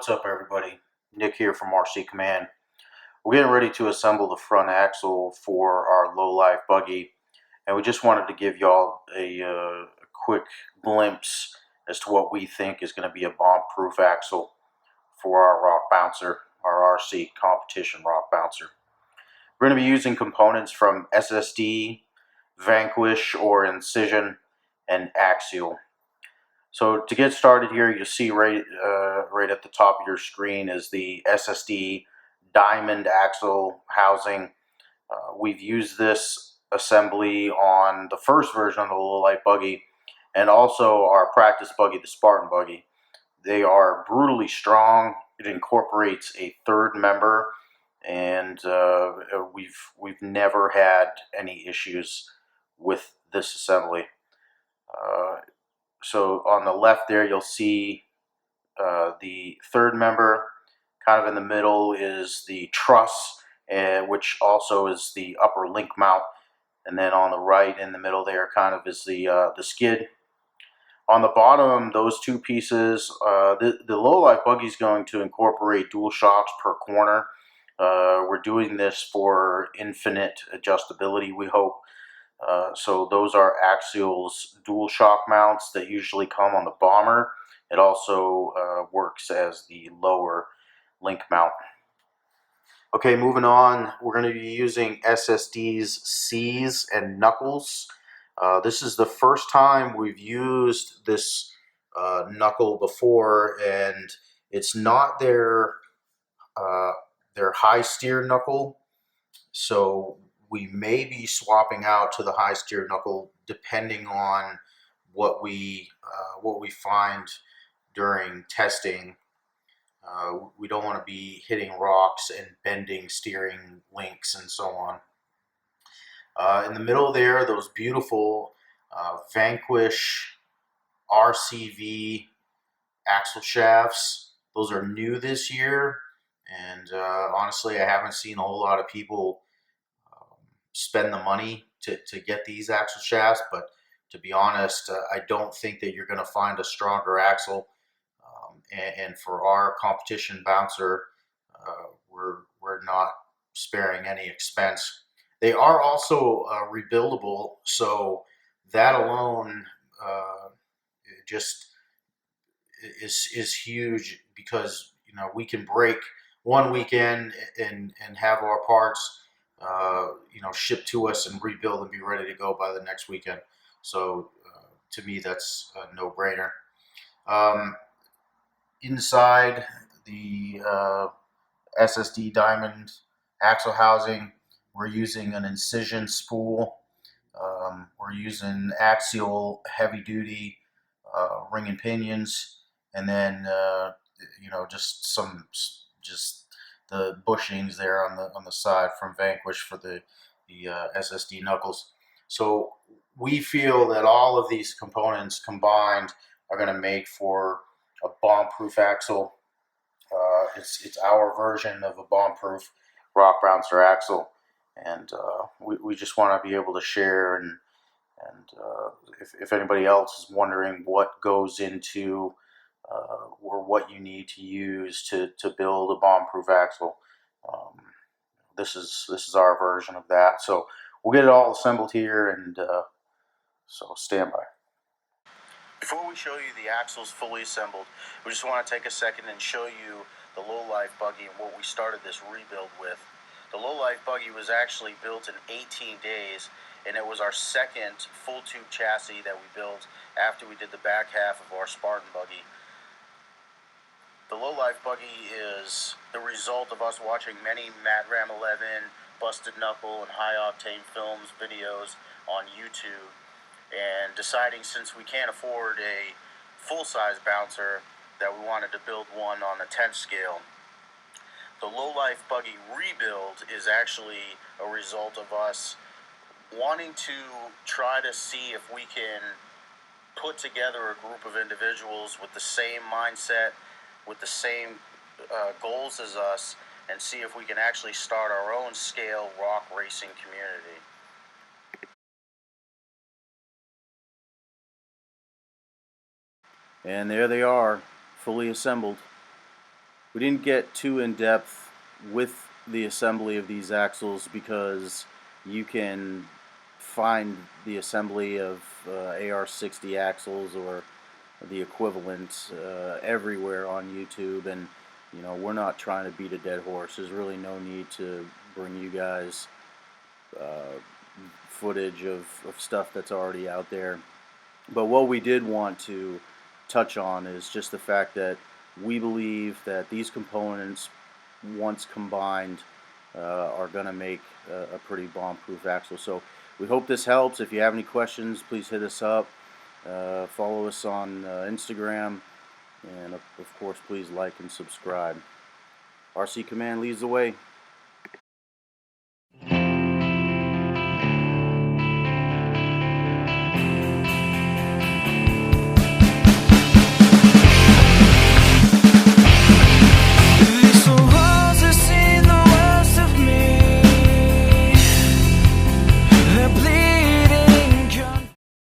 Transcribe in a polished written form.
What's up, everybody? Nick here from RC Command. We're getting ready to assemble the front axle for our Low Life Buggy, and we just wanted to give y'all a quick glimpse as to what we think is going to be a bomb-proof axle for our rock bouncer, our RC competition rock bouncer. We're going to be using components from SSD, Vanquish or Incision, and Axial. So to get started here, you'll see right at the top of your screen is the SSD diamond axle housing. We've used this assembly on the first version of the Low Life Buggy and also our practice buggy, the Spartan Buggy. They are brutally strong. It incorporates a third member, and we've never had any issues with this assembly. So on the left there, you'll see the third member. Kind of in the middle is the truss, which also is the upper link mount. And then on the right in the middle there kind of is the skid. On the bottom, those two pieces, the Low Life Buggy is going to incorporate dual shocks per corner. We're doing this for infinite adjustability, we hope. So those are Axial's dual shock mounts that usually come on the bomber. It also works as the lower link mount. Okay, moving on, we're going to be using SSD's C's and knuckles. This is the first time we've used this knuckle before, and it's not their high steer knuckle, so we may be swapping out to the high steer knuckle depending on what we find during testing. We don't want to be hitting rocks and bending steering links and so on. In the middle there, those beautiful Vanquish RCV axle shafts. Those are new this year, and honestly, I haven't seen a whole lot of people spend the money to get these axle shafts, but to be honest, I don't think that you're going to find a stronger axle. And for our competition bouncer, we're not sparing any expense. They are also rebuildable, so that alone just is huge, because we can break one weekend and have our parts shipped to us and rebuild and be ready to go by the next weekend. So to me, that's a no-brainer. Inside the SSD diamond axle housing, we're using an Incision spool. We're using Axial heavy duty ring and pinions, and then just the bushings there on the side from Vanquish for the SSD knuckles. So we feel that all of these components combined are going to make for a bomb-proof axle. It's our version of a bomb-proof rock bouncer axle, and we just want to be able to share. And if anybody else is wondering what goes into or what you need to use to build a bomb-proof axle, this is our version of that. So we'll get it all assembled here, and so stand by. Before we show you the axles fully assembled, we just want to take a second and show you the Low Life Buggy and what we started this rebuild with. The Low Life Buggy was actually built in 18 days, and it was our second full tube chassis that we built after we did the back half of our Spartan Buggy. The Low Life Buggy is the result of us watching many Matt Ram 11, Busted Knuckle, and High Octane Films videos on YouTube, and deciding, since we can't afford a full-size bouncer, that we wanted to build one on a 10th scale. The Low Life Buggy rebuild is actually a result of us wanting to try to see if we can put together a group of individuals with the same mindset, with the same goals as us, and see if we can actually start our own scale rock racing community. And there they are, fully assembled. we didn't get too in depth with the assembly of these axles because you can find the assembly of AR-60 axles or the equivalent everywhere on YouTube, and we're not trying to beat a dead horse. There's really no need to bring you guys uh, footage of stuff that's already out there. But what we did want to touch on is just the fact that we believe that these components, once combined, are going to make a pretty bomb-proof axle. So we hope this helps. If you have any questions, please hit us up. Follow us on Instagram. And of course, please like and subscribe. RC Command leads the way.